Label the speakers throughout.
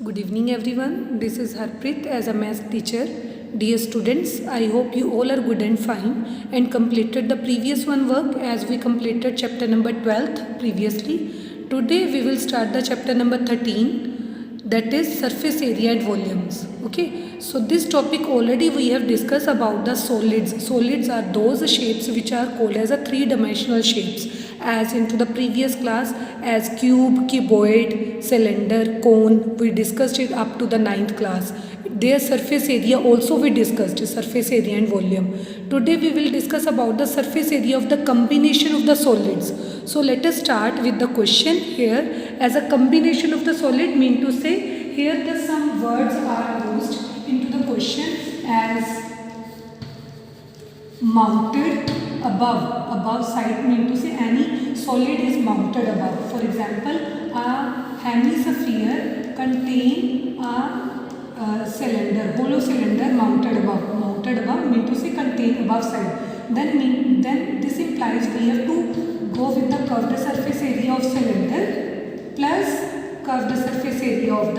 Speaker 1: Good evening everyone. This is Harpreet as a math teacher. Dear students, I hope you all are good and fine and completed the previous one work as we completed chapter number 12 previously. Today we will start the chapter number 13, that is surface area and volumes. Okay, so this topic already we have discussed about the solids. Solids are those shapes which are called as a three-dimensional shapes, as into the previous class as cube, cuboid, cylinder, cone. We discussed it up to the 9th class. Their surface area also we discussed, surface area and volume. Today we will discuss about the surface area of the combination of the solids. So let us start with the question here. As a combination of the solid mean to say, here the some words are used into the question as mounted above side mean to say any solid is mounted above. For example, a hemisphere contain a cylinder, hollow cylinder mounted above mean to say contain above side. Then this implies we have to go with the curved surface area of cylinder plus curved surface area of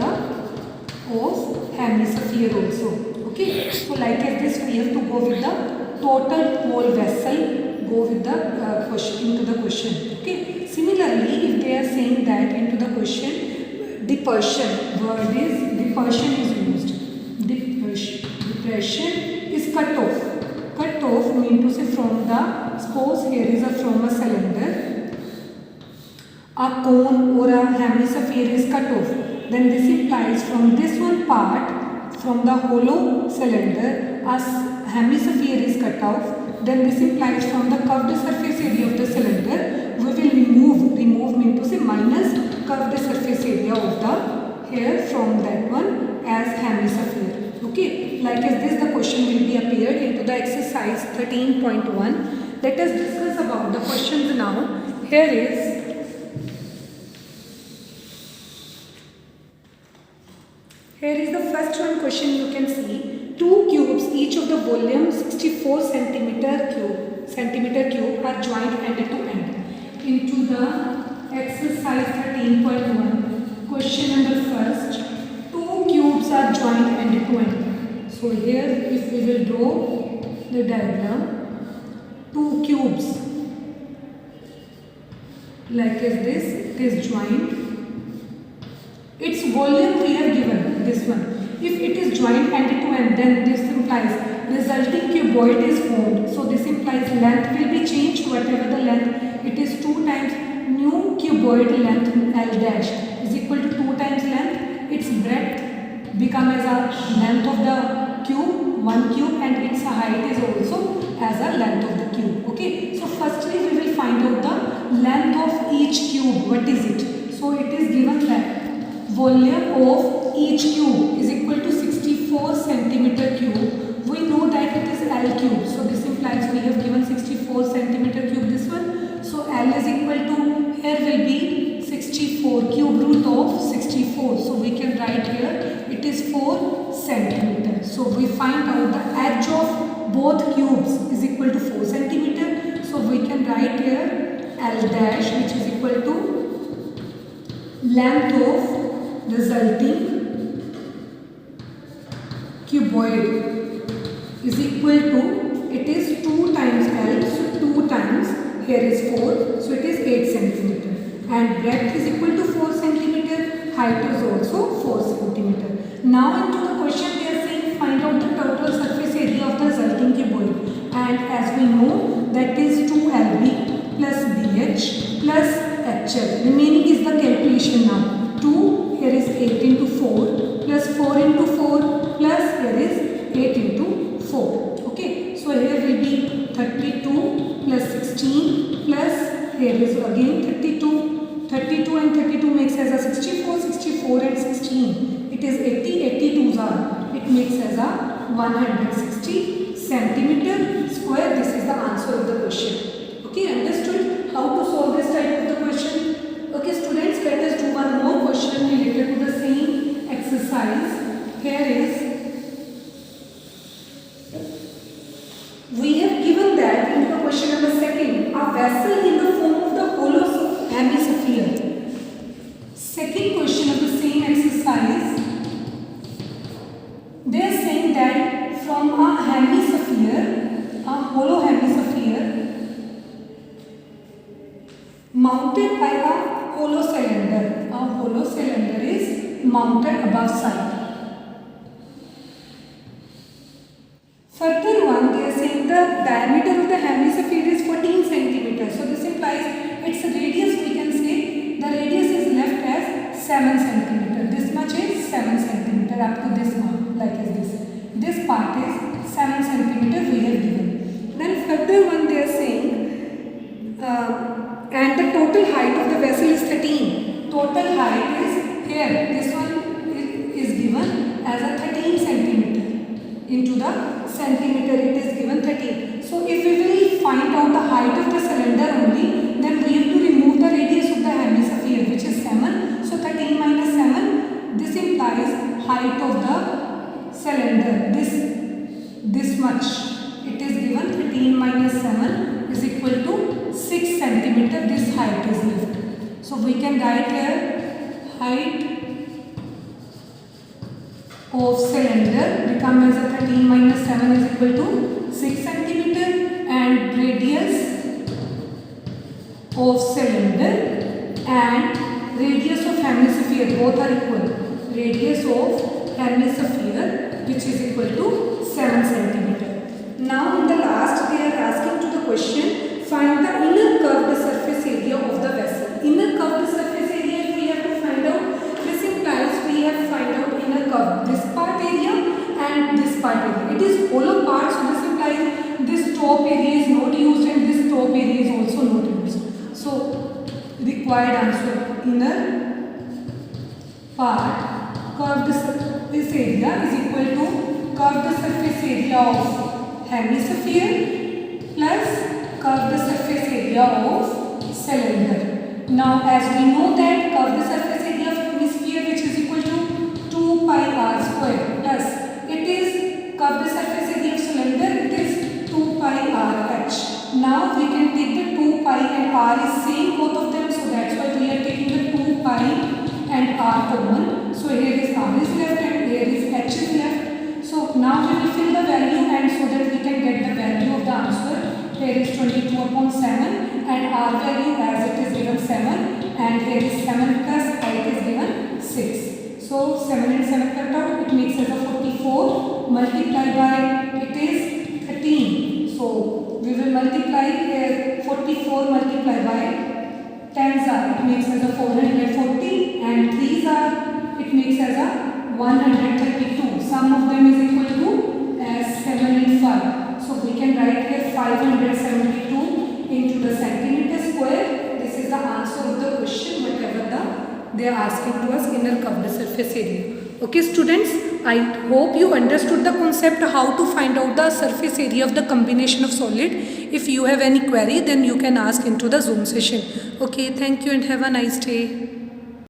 Speaker 1: hemisphere also. Okay, so like as this we have to go with the total whole vessel, go with the question into the question. Okay, similarly if they are saying that into the question depression, word is depression is used. Depression is cut off mean to say from the, suppose here is from a cylinder, a cone or a hemisphere is cut off, then this implies from this one part, from the hollow cylinder, a hemisphere is cut off, then this implies from the curved surface area of the cylinder, we will remove mean to say minus curved surface area of the here from that one as hemisphere. Okay, like as this the question will be appeared into the exercise 13.1. Let us discuss about the questions now. Here is the first one question you can see. Two cubes, each of the volume 64 centimeter cube are joined end to end. Into the exercise 13.1, question number first. Two cubes are joined end to end. So here if we will draw the diagram, two cubes like as this, it is joined. Its volume we have given, this one. If it is joined end to end, then this implies resulting cuboid is formed. So this implies length will be changed, whatever the length, it is 2 times new cuboid length L dash is equal to 2 times length. Its breadth become as a length of the cube, one cube, and its height is also as a length of the cube. Okay, so firstly we will find out the length of each cube. What is it? So it is given that volume of each cube is equal to 64 centimeter cube. We know that it is L cube. So this implies we have given 64 centimeter cube, this one. So L is equal to, here will be 64, cube root of 64. So we can write here it is 4 centimeter. So we find out the edge of both cubes is equal to 4 centimeter. So we can write here L dash, which is equal to length of resulting cuboid is equal to, it is 2 times L, so 2 times, here is 4, so it is 8 centimeter, and breadth is equal to 4 centimeter, height is also 4 centimeter. Now into the question they are saying find out the total surface area of the resulting cuboid, and as we know that is 2LB plus BH plus HL. Remaining is the calculation now. 2, here is 8 into 4 plus 4 into 4 plus here is 8 into 4. Okay, so here will be 32 plus 16 plus here is again 32. 32 and 32 makes as a 64, 64 and 16. It is 80, 82s are. It makes as a 160 centimeter square. This is the answer of the question. Okay, understood how to solve this type of the question? Okay students, let us do one more question related to the same exercise. Here is, we have given that in the question number second, a vessel in the form of the hollow hemisphere. Second question of the same exercise mounted by a hollow cylinder. A hollow cylinder is mounted above side. Further one, they are saying the diameter of the hemisphere is 14 centimeters. So this implies its radius, we can say the radius is left as 7 centimeter. This much is 7 centimeter up to this mark, like as this. This part is 7 centimeter we have given. Then further one, they are saying and the total height of the vessel is 13. Total height is here. This one is given as a 13 centimeter. Into the centimeter it is given 13. So if we will find out the height of the cylinder only, then we have to remove the radius of the hemisphere, which is 7. So 13 minus 7, this implies height of the cylinder. This much. It is given 13 minus 7 is equal to 6 centimeter. This height is left. So we can write here height of cylinder become as a 13 minus 7 is equal to 6 centimeter, and radius of cylinder and radius of hemisphere both are equal. Radius of hemisphere which is equal to 7 centimeter. Now in the last they are asking to the question, find the inner curved surface area of the vessel. Inner curved surface area we have to find out. This implies we have to find out inner curve, this part area and this part area. It is hollow part, so this implies this top area is not used and this top area is also not used. So required answer, inner part curved surface area is equal to curved surface area of hemisphere plus curved surface area of cylinder. Now as we know that curved surface area of hemisphere which is equal to 2 pi r square plus it is curved surface area of cylinder, it is 2 pi r h. Now we can take the 2 pi and r is same both of them, so that's why we are taking the 2 pi and r common. So here is r is left and here is h is left. So now we will fill the value and so that we can get the value of the answer. Here is 22 upon 7 and r value as it is given 7 and here is 7 plus 8 is given 6. So 7 and 7 cut out, it makes as a 44 multiplied by it is 13. So we will multiply here 44 multiplied by 10s are, it makes as a 440 and 3s are, it makes as a 132. Sum of them is equal to as 7 and 5. So we can write here 572 into the centimeter square. This is the answer of the question whatever they are asking to us, inner curved surface area. Okay students, I hope you understood the concept how to find out the surface area of the combination of solid. If you have any query then you can ask into the Zoom session. Okay, thank you and have a nice day.